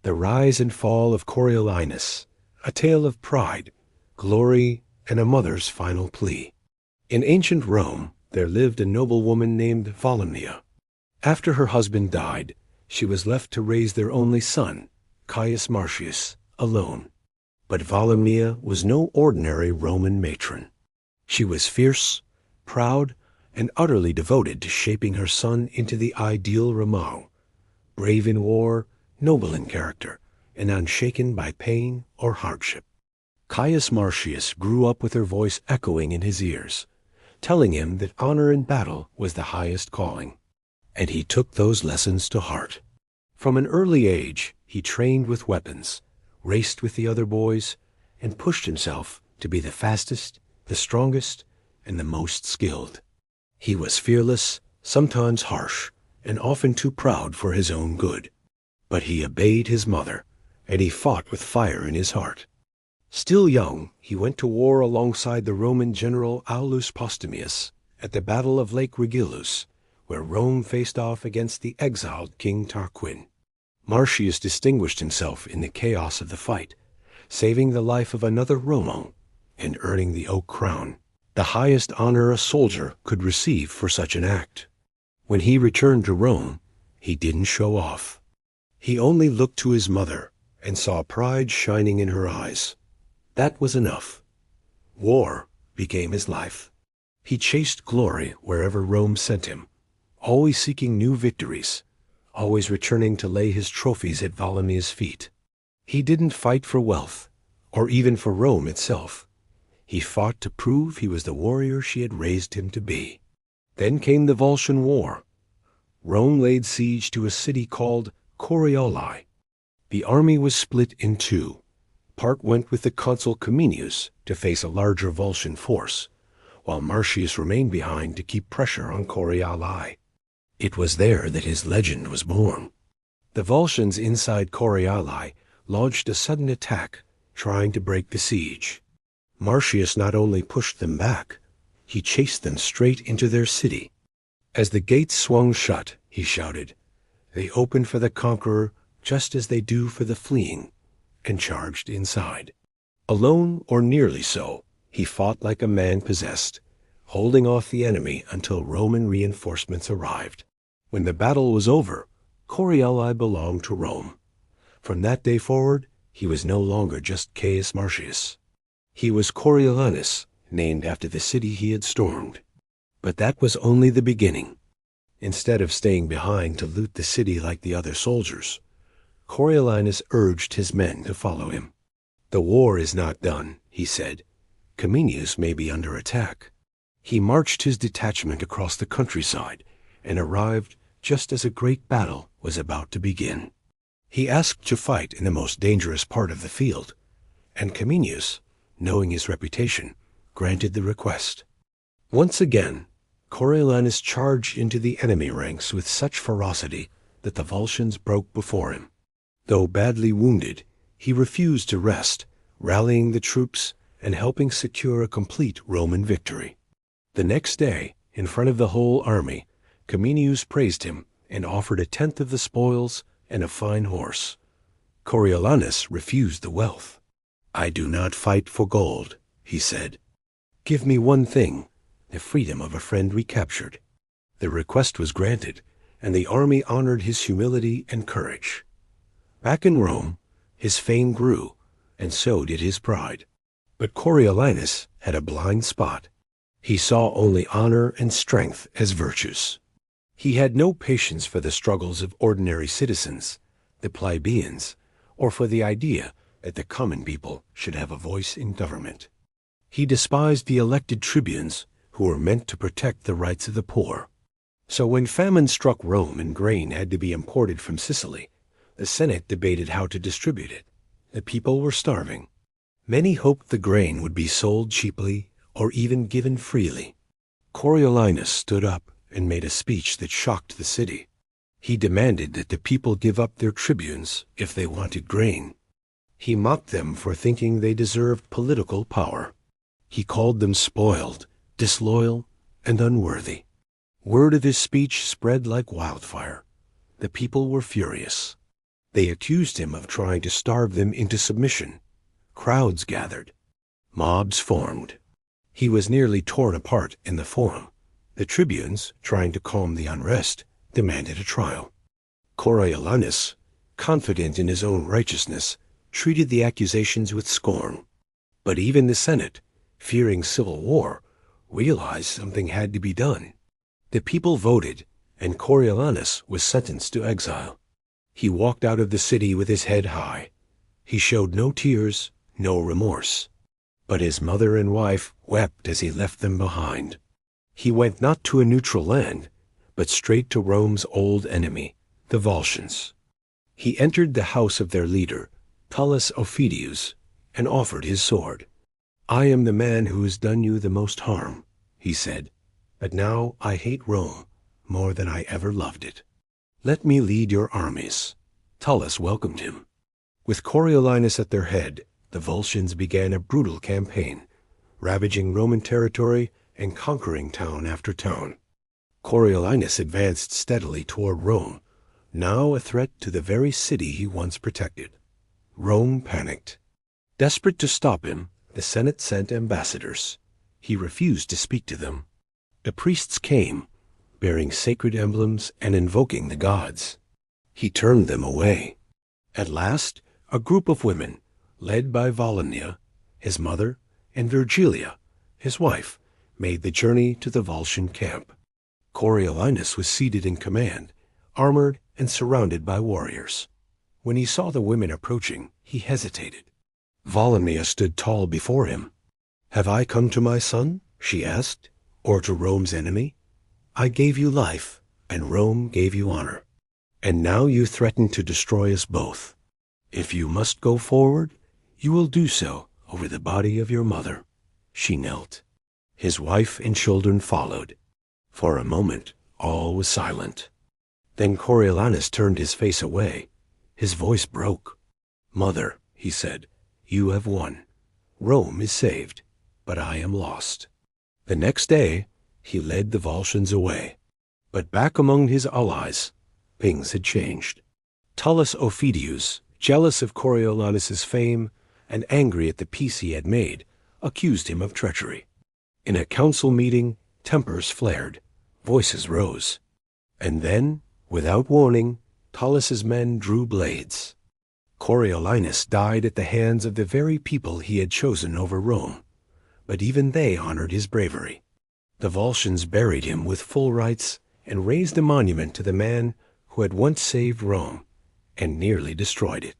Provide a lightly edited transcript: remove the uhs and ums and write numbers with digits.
The Rise and Fall of Coriolanus, a tale of pride, glory, and a mother's final plea. In ancient Rome, there lived a noble woman named Volumnia. After her husband died, she was left to raise their only son, Caius Marcius, alone. But Volumnia was no ordinary Roman matron. She was fierce, proud, and utterly devoted to shaping her son into the ideal Roman, brave in war, noble in character, and unshaken by pain or hardship. Caius Marcius grew up with her voice echoing in his ears, telling him that honor in battle was the highest calling. And he took those lessons to heart. From an early age, he trained with weapons, raced with the other boys, and pushed himself to be the fastest, the strongest, and the most skilled. He was fearless, sometimes harsh, and often too proud for his own good. But he obeyed his mother, and he fought with fire in his heart. Still young, he went to war alongside the Roman general Aulus Postumius at the Battle of Lake Regillus, where Rome faced off against the exiled King Tarquin. Marcius distinguished himself in the chaos of the fight, saving the life of another Roman and earning the Oak Crown, the highest honor a soldier could receive for such an act. When he returned to Rome, he didn't show off. He only looked to his mother and saw pride shining in her eyes. That was enough. War became his life. He chased glory wherever Rome sent him, always seeking new victories, always returning to lay his trophies at Volumnia's feet. He didn't fight for wealth, or even for Rome itself. He fought to prove he was the warrior she had raised him to be. Then came the Volscian War. Rome laid siege to a city called Corioli. The army was split in two. Part went with the consul Cominius to face a larger Volscian force, while Marcius remained behind to keep pressure on Corioli. It was there that his legend was born. The Volscians inside Corioli launched a sudden attack, trying to break the siege. Marcius not only pushed them back, he chased them straight into their city. As the gates swung shut, he shouted, "They open for the conqueror just as they do for the fleeing," and charged inside. Alone or nearly so, he fought like a man possessed, holding off the enemy until Roman reinforcements arrived. When the battle was over, Corioli belonged to Rome. From that day forward, he was no longer just Caius Marcius. He was Coriolanus, named after the city he had stormed. But that was only the beginning. Instead of staying behind to loot the city like the other soldiers, Coriolanus urged his men to follow him. "The war is not done," he said. "Cominius may be under attack." He marched his detachment across the countryside and arrived just as a great battle was about to begin. He asked to fight in the most dangerous part of the field, and Cominius, knowing his reputation, granted the request. Once again, Coriolanus charged into the enemy ranks with such ferocity that the Volscians broke before him. Though badly wounded, he refused to rest, rallying the troops and helping secure a complete Roman victory. The next day, in front of the whole army, Cominius praised him and offered a tenth of the spoils and a fine horse. Coriolanus refused the wealth. "I do not fight for gold," he said. "Give me one thing, the freedom of a friend recaptured." The request was granted, and the army honored his humility and courage. Back in Rome, his fame grew, and so did his pride. But Coriolanus had a blind spot. He saw only honor and strength as virtues. He had no patience for the struggles of ordinary citizens, the plebeians, or for the idea that the common people should have a voice in government. He despised the elected tribunes who were meant to protect the rights of the poor. So when famine struck Rome and grain had to be imported from Sicily, the Senate debated how to distribute it. The people were starving. Many hoped the grain would be sold cheaply or even given freely. Coriolanus stood up and made a speech that shocked the city. He demanded that the people give up their tribunes if they wanted grain. He mocked them for thinking they deserved political power. He called them spoiled, disloyal, and unworthy. Word of his speech spread like wildfire. The people were furious. They accused him of trying to starve them into submission. Crowds gathered. Mobs formed. He was nearly torn apart in the forum. The tribunes, trying to calm the unrest, demanded a trial. Coriolanus, confident in his own righteousness, treated the accusations with scorn. But even the Senate, fearing civil war, realized something had to be done. The people voted, and Coriolanus was sentenced to exile. He walked out of the city with his head high. He showed no tears, no remorse. But his mother and wife wept as he left them behind. He went not to a neutral land, but straight to Rome's old enemy, the Volscians. He entered the house of their leader, Tullus Aufidius, and offered his sword. "I am the man who has done you the most harm," he said, "but now I hate Rome more than I ever loved it. Let me lead your armies." Tullus welcomed him. With Coriolanus at their head, the Volscians began a brutal campaign, ravaging Roman territory and conquering town after town. Coriolanus advanced steadily toward Rome, now a threat to the very city he once protected. Rome panicked. Desperate to stop him, the Senate sent ambassadors. He refused to speak to them. The priests came, bearing sacred emblems and invoking the gods. He turned them away. At last, a group of women, led by Volumnia, his mother, and Virgilia, his wife, made the journey to the Volscian camp. Coriolanus was seated in command, armored and surrounded by warriors. When he saw the women approaching, he hesitated. Volumnia stood tall before him. "Have I come to my son?" she asked, "or to Rome's enemy? I gave you life, and Rome gave you honor. And now you threaten to destroy us both. If you must go forward, you will do so over the body of your mother." She knelt. His wife and children followed. For a moment, all was silent. Then Coriolanus turned his face away. His voice broke. "Mother," he said, "you have won. Rome is saved, but I am lost." The next day, he led the Volscians away. But back among his allies, things had changed. Tullus Aufidius, jealous of Coriolanus's fame and angry at the peace he had made, accused him of treachery. In a council meeting, tempers flared, voices rose. And then, without warning, Tullus's men drew blades. Coriolanus died at the hands of the very people he had chosen over Rome, but even they honored his bravery. The Volscians buried him with full rites and raised a monument to the man who had once saved Rome and nearly destroyed it.